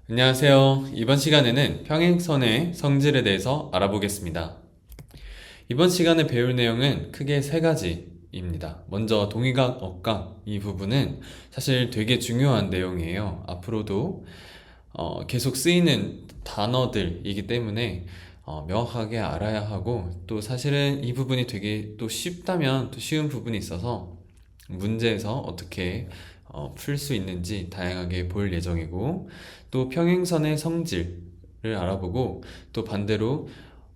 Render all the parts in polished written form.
안녕하세요. 이번 시간에는 평행선의 성질에 대해서 알아보겠습니다. 이번 시간에 배울 내용은 크게 세 가지입니다. 먼저 동의각, 억각 이 부분은 사실 되게 중요한 내용이에요. 앞으로도 계속 쓰이는 단어들이기 때문에 명확하게 알아야 하고, 또 사실은 이 부분이 되게 또 쉽다면 또 쉬운 부분이 있어서 문제에서 어떻게 풀 수 있는지 다양하게 볼 예정이고, 또 평행선의 성질을 알아보고, 또 반대로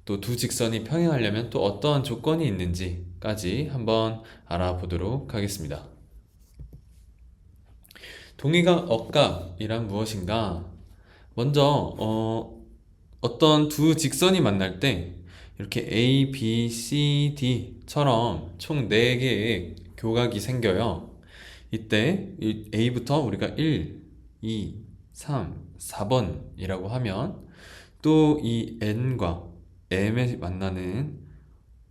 또 두 직선이 평행하려면 또 어떠한 조건이 있는지까지 한번 알아보도록 하겠습니다. 동의각, 억각이란 무엇인가? 먼저 어떤 두 직선이 만날 때 이렇게 A, B, C, D처럼 총 4개의 교각이 생겨요. 이때 이 A부터 우리가 1, 2, 3, 4번이라고 하면, 또 이 N과 M에 만나는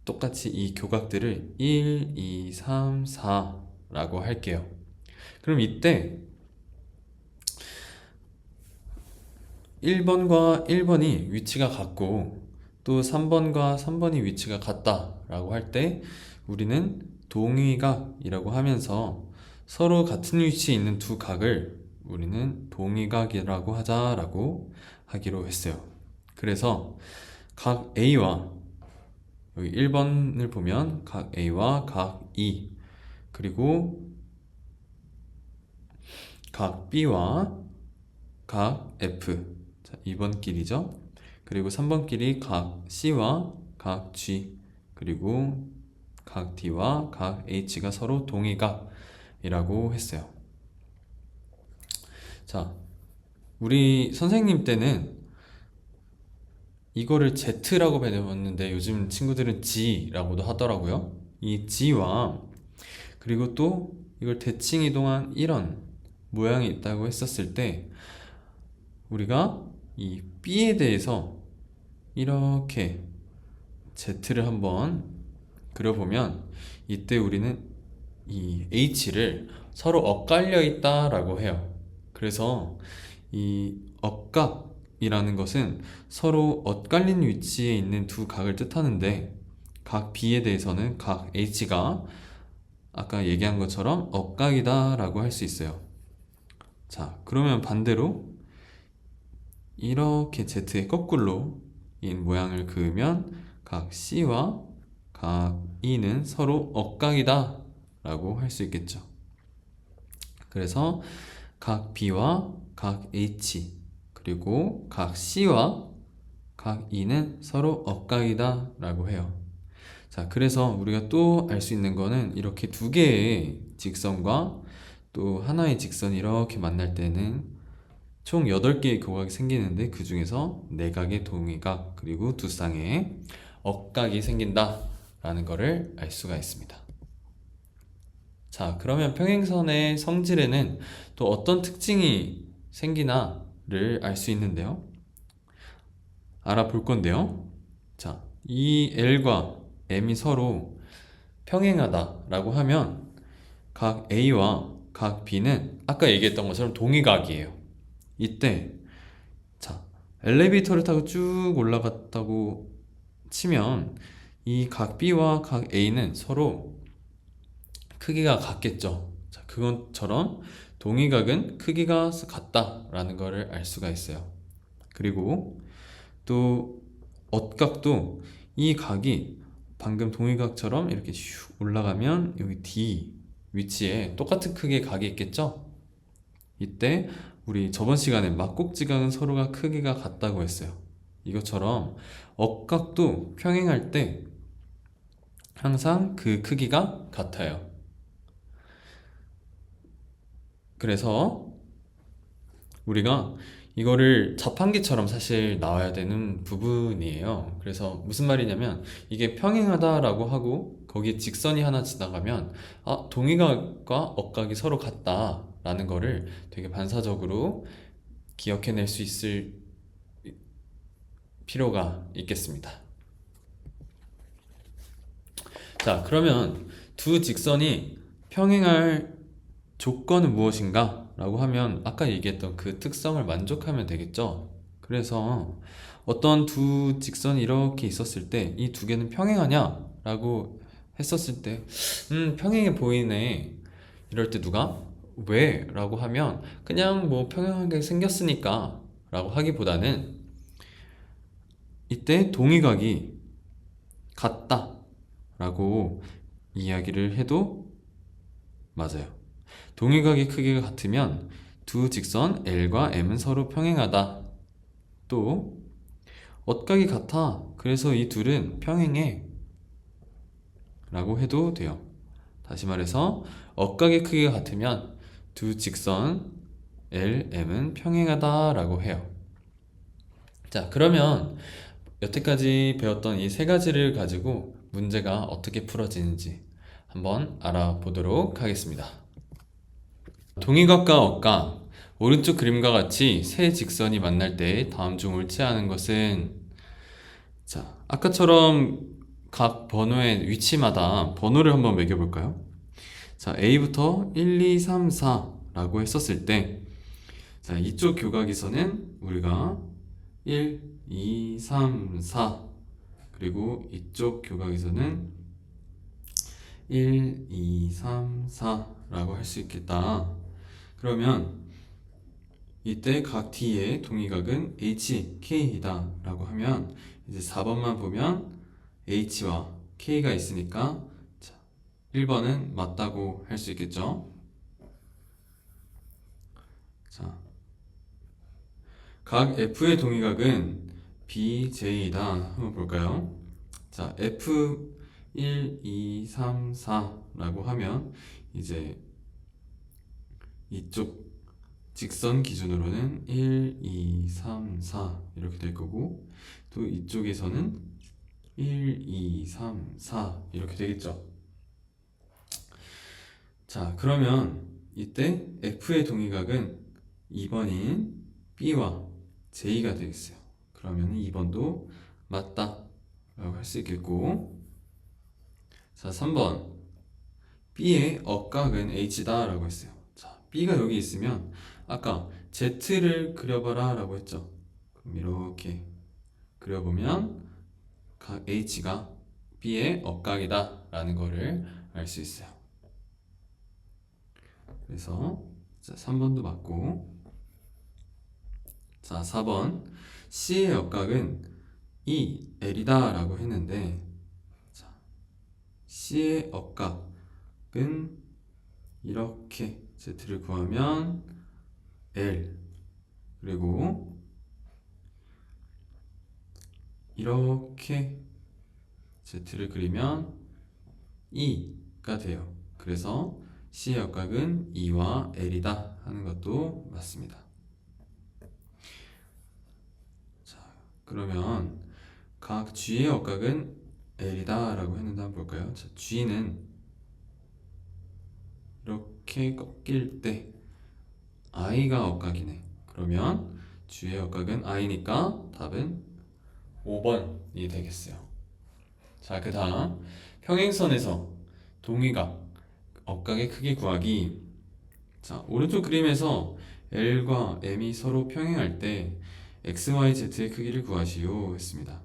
똑같이 이 교각들을 1, 2, 3, 4라고 할게요. 그럼 이때 1번과 1번이 위치가 같고 또 3번과 3번이 위치가 같다라고 할 때 우리는 동의각이라고 하면서 서로 같은 위치에 있는 두 각을 우리는 동의각이라고 하자라고 하기로 했어요. 그래서 각 A와, 여기 1번을 보면 각 A와 각 E, 그리고 각 B와 각 F, 자, 2번 길이죠. 그리고 3번 길이 각 C와 각 G, 그리고 각 D와 각 H가 서로 동의각이라고 했어요. 자, 우리 선생님 때는 이거를 Z라고 배웠는데 요즘 친구들은 G라고도 하더라고요. 이 G와, 그리고 또 이걸 대칭 이동한 이런 모양이 있다고 했었을 때 우리가 이 B에 대해서 이렇게 Z를 한번 그려보면, 이때 우리는 이 H를 서로 엇갈려 있다라고 해요. 그래서 이 엇각이라는 것은 서로 엇갈린 위치에 있는 두 각을 뜻하는데, 각 B에 대해서는 각 H가 아까 얘기한 것처럼 엇각이다 라고 할 수 있어요. 자, 그러면 반대로 이렇게 Z의 거꾸로 인 모양을 그으면 각 C와 각 E는 서로 억각이다 라고 할 수 있겠죠. 그래서 각 B와 각 H, 그리고 각 C와 각 E는 서로 억각이다 라고 해요. 자, 그래서 우리가 또 알 수 있는 거는 이렇게 두 개의 직선과 또 하나의 직선이 이렇게 만날 때는 총 8개의 교각이 생기는데, 그 중에서 4각의 동의각, 그리고 두 쌍의 억각이 생긴다 라는 것을 알 수가 있습니다. 자, 그러면 평행선의 성질에는 또 어떤 특징이 생기나를 알 수 있는데요, 알아볼 건데요. 자, 이 L과 M이 서로 평행하다 라고 하면 각 A와 각 B는 아까 얘기했던 것처럼 동의각이에요. 이때 자, 엘리베이터를 타고 쭉 올라갔다고 치면 이 각 B와 각 A는 서로 크기가 같겠죠. 자, 그것처럼 동의각은 크기가 같다라는 것을 알 수가 있어요. 그리고 또 엇각도 이 각이 방금 동의각처럼 이렇게 슉 올라가면 여기 D 위치에 똑같은 크기의 각이 있겠죠? 이때 우리 저번 시간에 막꼭지각은 서로가 크기가 같다고 했어요. 이것처럼 억각도 평행할 때 항상 그 크기가 같아요. 그래서 우리가 이거를 자판기처럼 사실 나와야 되는 부분이에요. 그래서 무슨 말이냐면, 이게 평행하다라고 하고 거기에 직선이 하나 지나가면 동의각과 억각이 서로 같다라는 거를 되게 반사적으로 기억해낼 수 있을 필요가 있겠습니다. 자, 그러면 두 직선이 평행할 조건은 무엇인가? 라고 하면 아까 얘기했던 그 특성을 만족하면 되겠죠? 그래서 어떤 두 직선이 이렇게 있었을 때 이 두 개는 평행하냐? 라고 했었을 때, 평행해 보이네. 이럴 때 누가 왜? 라고 하면 그냥 뭐 평행하게 생겼으니까 라고 하기보다는 이때 동의각이 같다 라고 이야기를 해도 맞아요. 동의각의 크기가 같으면 두 직선 L과 M은 서로 평행하다. 또 엇각이 같아. 그래서 이 둘은 평행해. 라고 해도 돼요. 다시 말해서 엇각의 크기가 같으면 두 직선 L, M은 평행하다 라고 해요. 자, 그러면 여태까지 배웠던 이 세 가지를 가지고 문제가 어떻게 풀어지는지 한번 알아보도록 하겠습니다. 동의각과 엇각, 오른쪽 그림과 같이 세 직선이 만날 때 다음 중 옳지 않은 것은, 자, 아까처럼 각 번호의 위치마다 번호를 한번 매겨볼까요? 자, A부터 1, 2, 3, 4라고 했었을 때, 자, 이쪽 교각에서는 우리가 1, 2, 3, 4, 그리고 이쪽 교각에서는 1, 2, 3, 4라고 할 수 있겠다. 그러면 이때 각 D의 동의각은 HK이다 라고 하면 이제 4번만 보면 H와 K가 있으니까 1번은 맞다고 할 수 있겠죠. 자, 각 F의 동의각은 BJ이다. 한번 볼까요? 자, F 1, 2, 3, 4라고 하면 이제 이쪽 직선 기준으로는 1, 2, 3, 4 이렇게 될 거고 또 이쪽에서는 1, 2, 3, 4 이렇게 되겠죠. 자, 그러면 이때 F의 동의각은 2번인 B와 J가 되겠어요. 그러면 2번도 맞다 라고 할 수 있겠고, 자, 3번 B의 엇각은 H다 라고 했어요. 자, B가 여기 있으면 아까 Z를 그려봐라 라고 했죠. 그럼 이렇게 그려보면 각 H가 B의 엇각이다 라는 거를 알 수 있어요. 그래서 자, 3번도 맞고, 자, 4번 C의 엇각은 L이다 라고 했는데, 자, C의 엇각은 이렇게 Z를 구하면 L, 그리고 이렇게 Z를 그리면 E가 돼요. 그래서 C의 역각은 E와 L이다 하는 것도 맞습니다. 자, 그러면 각 G의 역각은 L이다 라고 했는데 한번 볼까요? 자, G는 이렇게 꺾일 때 I가 역각이네. 그러면 G의 역각은 I니까 답은 5번이 되겠어요. 자, 그 다음 평행선에서 동의각, 엇각의 크기 구하기. 자, 오른쪽 그림에서 L과 M이 서로 평행할 때 X, Y, Z의 크기를 구하시오 했습니다.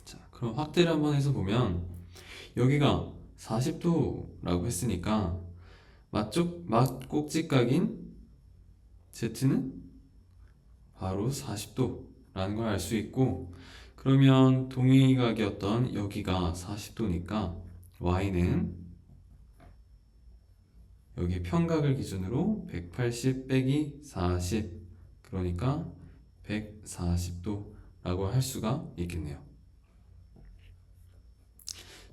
자, 그럼 확대를 한번 해서 보면 여기가 40도라고 했으니까 맞꼭지각인 Z는 바로 40도라는 걸 알 수 있고, 그러면 동의각이었던 여기가 40도니까 Y는 여기 평각을 기준으로 180 빼기 40, 그러니까 140도라고 할 수가 있겠네요.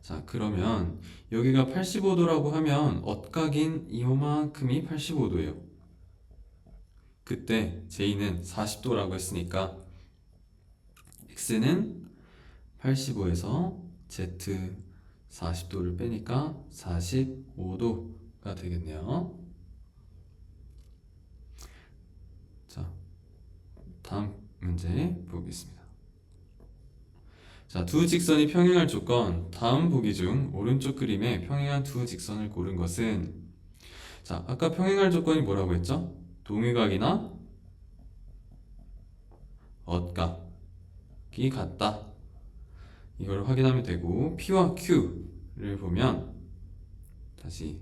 자, 그러면 여기가 85도라고 하면 엇각인 이만큼이 85도예요. 그때 J는 40도라고 했으니까 X는 85에서 Z 40도를 빼니까 45도가 되겠네요. 자, 다음 문제 보겠습니다. 자, 두 직선이 평행할 조건. 다음 보기 중 오른쪽 그림에 평행한 두 직선을 고른 것은, 자, 아까 평행할 조건이 뭐라고 했죠? 동위각이나 엇각이 같다. 이걸 확인하면 되고, P와 Q를 보면 다시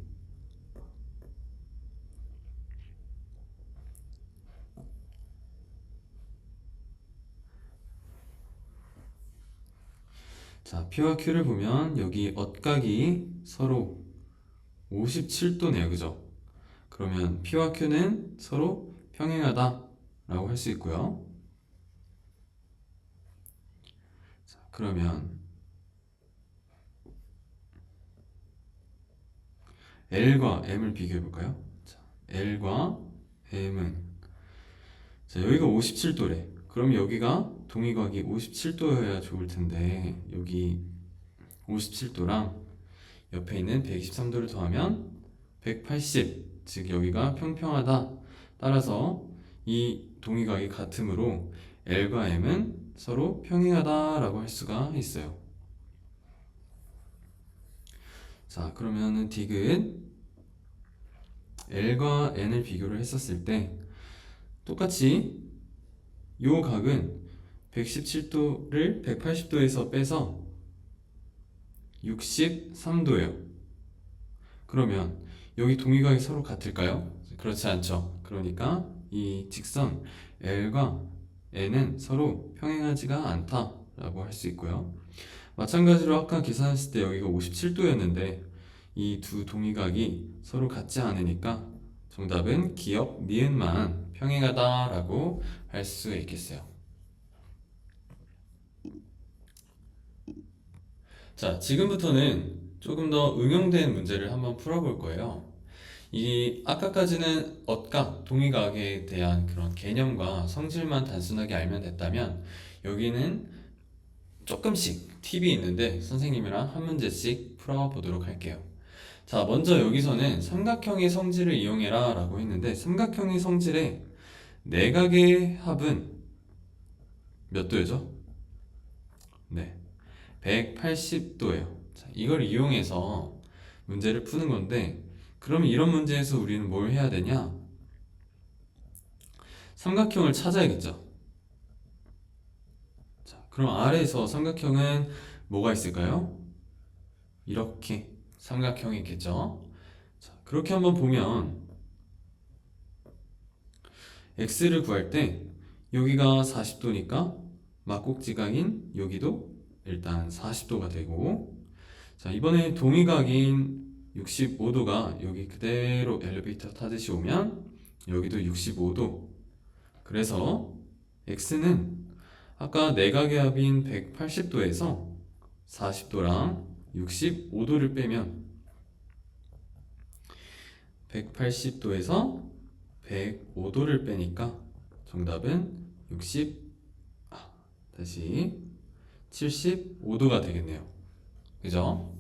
자, P와 Q를 보면 여기 엇각이 서로 57도네요. 그죠? 그러면 P와 Q는 서로 평행하다 라고 할 수 있고요. 자, 그러면 L과 M을 비교해 볼까요? 자, L과 M은 자, 여기가 57도래. 그럼 여기가 동위각이 57도여야 좋을 텐데 여기 57도랑 옆에 있는 123도를 더하면 180, 즉 여기가 평평하다. 따라서 이 동위각이 같으므로 L과 M은 서로 평행하다라고 할 수가 있어요. 자, 그러면은 디귿 L과 N을 비교를 했었을 때 똑같이 요 각은 117도를 180도에서 빼서 63도예요. 그러면 여기 동위각이 서로 같을까요? 그렇지 않죠. 그러니까 이 직선 L과 N은 서로 평행하지가 않다라고 할 수 있고요. 마찬가지로 아까 계산했을 때 여기가 57도였는데 이 두 동위각이 서로 같지 않으니까 정답은 기역, 니은만 평행하다라고 할 수 있겠어요. 자, 지금부터는 조금 더 응용된 문제를 한번 풀어볼 거예요. 이 아까까지는 엇각, 동위각에 대한 그런 개념과 성질만 단순하게 알면 됐다면 여기는 조금씩 팁이 있는데 선생님이랑 한 문제씩 풀어보도록 할게요. 자, 먼저 여기서는 삼각형의 성질을 이용해라 라고 했는데 삼각형의 성질의 내각의 합은 몇 도죠? 네, 180도예요. 자, 이걸 이용해서 문제를 푸는 건데 그럼 이런 문제에서 우리는 뭘 해야 되냐? 삼각형을 찾아야겠죠. 자, 그럼 아래에서 삼각형은 뭐가 있을까요? 이렇게 삼각형이 있겠죠. 자, 그렇게 한번 보면 x를 구할 때 여기가 40도니까 막곡지각인 여기도 일단 40도가 되고, 자, 이번에 동위각인 65도가 여기 그대로 엘리베이터 타듯이 오면 여기도 65도. 그래서 x는 아까 내각의 합인 180도에서 40도랑 65도를 빼면 180도에서 105도를 빼니까 정답은 75도가 되겠네요. 그죠?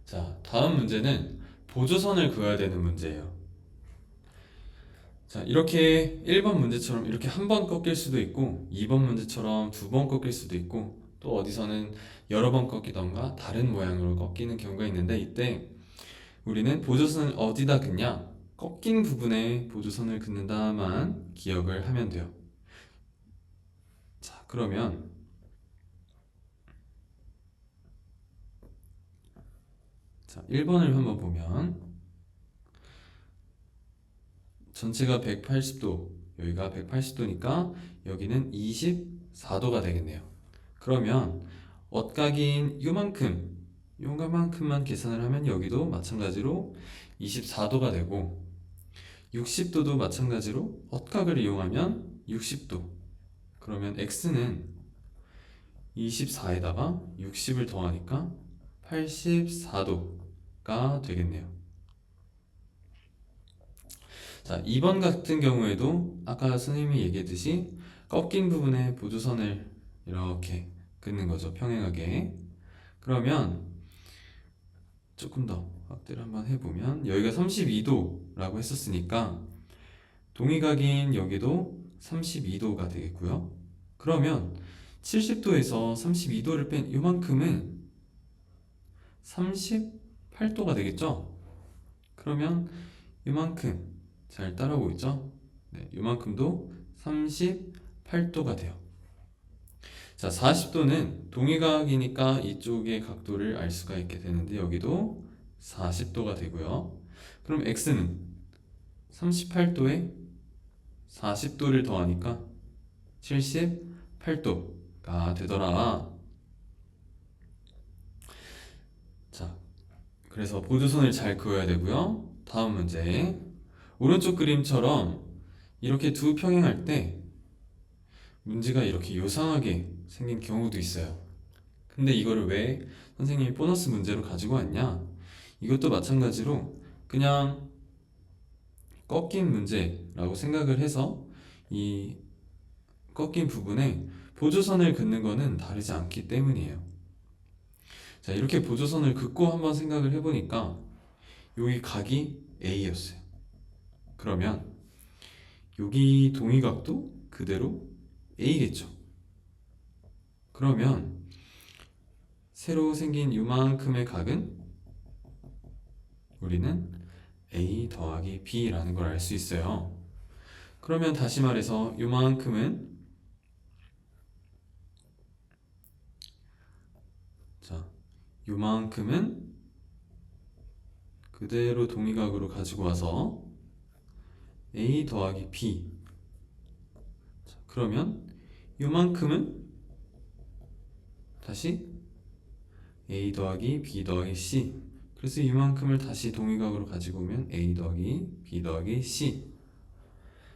자, 다음 문제는 보조선을 그어야 되는 문제예요. 자, 이렇게 1번 문제처럼 이렇게 한 번 꺾일 수도 있고 2번 문제처럼 두 번 꺾일 수도 있고 또 어디서는 여러 번 꺾이던가 다른 모양으로 꺾이는 경우가 있는데 이때 우리는 보조선을 어디다 긋냐? 꺾인 부분에 보조선을 긋는다만 기억을 하면 돼요. 자, 그러면 자, 1번을 한번 보면 전체가 180도, 여기가 180도니까 여기는 24도가 되겠네요. 그러면 엇각인 요만큼만 계산을 하면 여기도 마찬가지로 24도가 되고 60도도 마찬가지로 엇각을 이용하면 60도. 그러면 x는 24에다가 60을 더하니까 84도가 되겠네요. 자, 2번 같은 경우에도 아까 선생님이 얘기했듯이 꺾인 부분에 보조선을 이렇게 긋는 거죠. 평행하게. 그러면 조금 더 확대를 한번 해보면 여기가 32도라고 했었으니까 동위각인 여기도 32도가 되겠고요. 그러면 70도에서 32도를 뺀 이만큼은 38도가 되겠죠? 그러면 이만큼 잘 따라오고 있죠? 네, 이만큼도 38도가 돼요. 자, 40도는 동의각이니까 이쪽의 각도를 알 수가 있게 되는데 여기도 40도가 되고요. 그럼 x는 38도에 40도를 더하니까 78도가 되더라. 자, 그래서 보조선을 잘 그어야 되고요. 다음 문제. 오른쪽 그림처럼 이렇게 두 평행할 때 문제가 이렇게 요상하게 생긴 경우도 있어요. 근데 이거를 왜 선생님이 보너스 문제로 가지고 왔냐? 이것도 마찬가지로 그냥 꺾인 문제라고 생각을 해서 이 꺾인 부분에 보조선을 긋는 거는 다르지 않기 때문이에요. 자, 이렇게 보조선을 긋고 한번 생각을 해보니까 여기 각이 A였어요. 그러면 여기 동의각도 그대로 A겠죠. 그러면 새로 생긴 이만큼의 각은 우리는 A 더하기 B라는 걸 알 수 있어요. 그러면 다시 말해서 이만큼은 요만큼은 그대로 동의각으로 가지고 와서 A 더하기 B. 자, 그러면 요만큼은 다시 A 더하기 B 더하기 C. 그래서 이만큼을 다시 동의각으로 가지고 오면 A 더하기 B 더하기 C.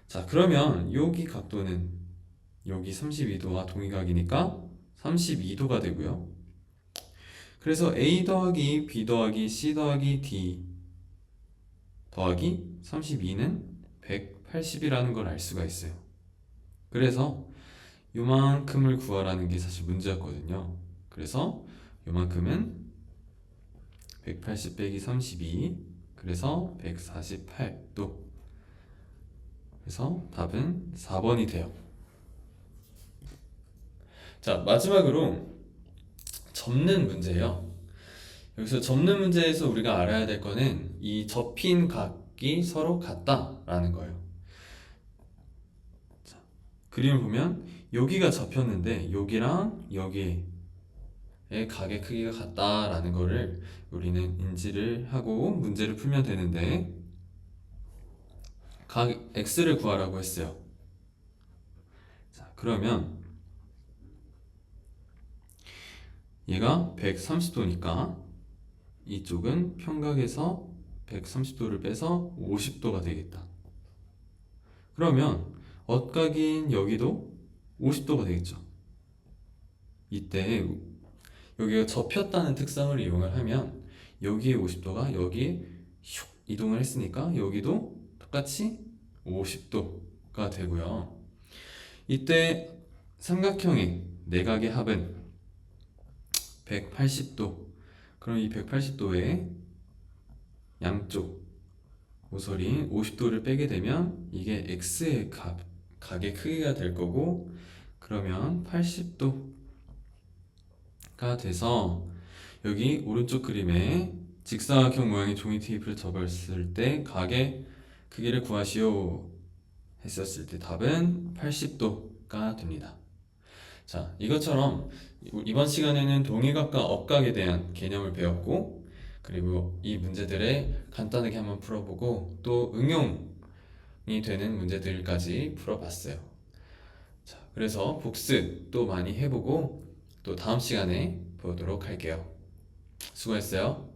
자, 그러면 여기 각도는 여기 32도와 동의각이니까 32도가 되고요. 그래서 A 더하기 B 더하기 C 더하기 D 더하기 32는 180이라는 걸 알 수가 있어요. 그래서 요만큼을 구하라는 게 사실 문제였거든요. 그래서 요만큼은 180 빼기 32, 그래서 148도. 그래서 답은 4번이 돼요. 자, 마지막으로 접는 문제예요. 여기서 접는 문제에서 우리가 알아야 될 거는 이 접힌 각이 서로 같다라는 거예요. 자, 그림을 보면 여기가 접혔는데 여기랑 여기의 각의 크기가 같다라는 거를 우리는 인지를 하고 문제를 풀면 되는데, 각 x를 구하라고 했어요. 자, 그러면 얘가 130도니까 이쪽은 평각에서 130도를 빼서 50도가 되겠다. 그러면 엇각인 여기도 50도가 되겠죠. 이때 여기가 접혔다는 특성을 이용을 하면 여기에 50도가 여기에 슉 이동을 했으니까 여기도 똑같이 50도가 되고요. 이때 삼각형의 내각의 합은 180도. 그럼 이 180도에 양쪽 모서리 50도를 빼게 되면 이게 x의 각의 크기가 될 거고, 그러면 80도가 돼서 여기 오른쪽 그림에 직사각형 모양의 종이 테이프를 접었을 때 각의 크기를 구하시오 했었을 때 답은 80도가 됩니다. 자, 이것처럼 이번 시간에는 동의각과 억각에 대한 개념을 배웠고, 그리고 이 문제들을 간단하게 한번 풀어보고 또 응용이 되는 문제들까지 풀어봤어요. 자, 그래서 복습도 많이 해보고 또 다음 시간에 보도록 할게요. 수고했어요.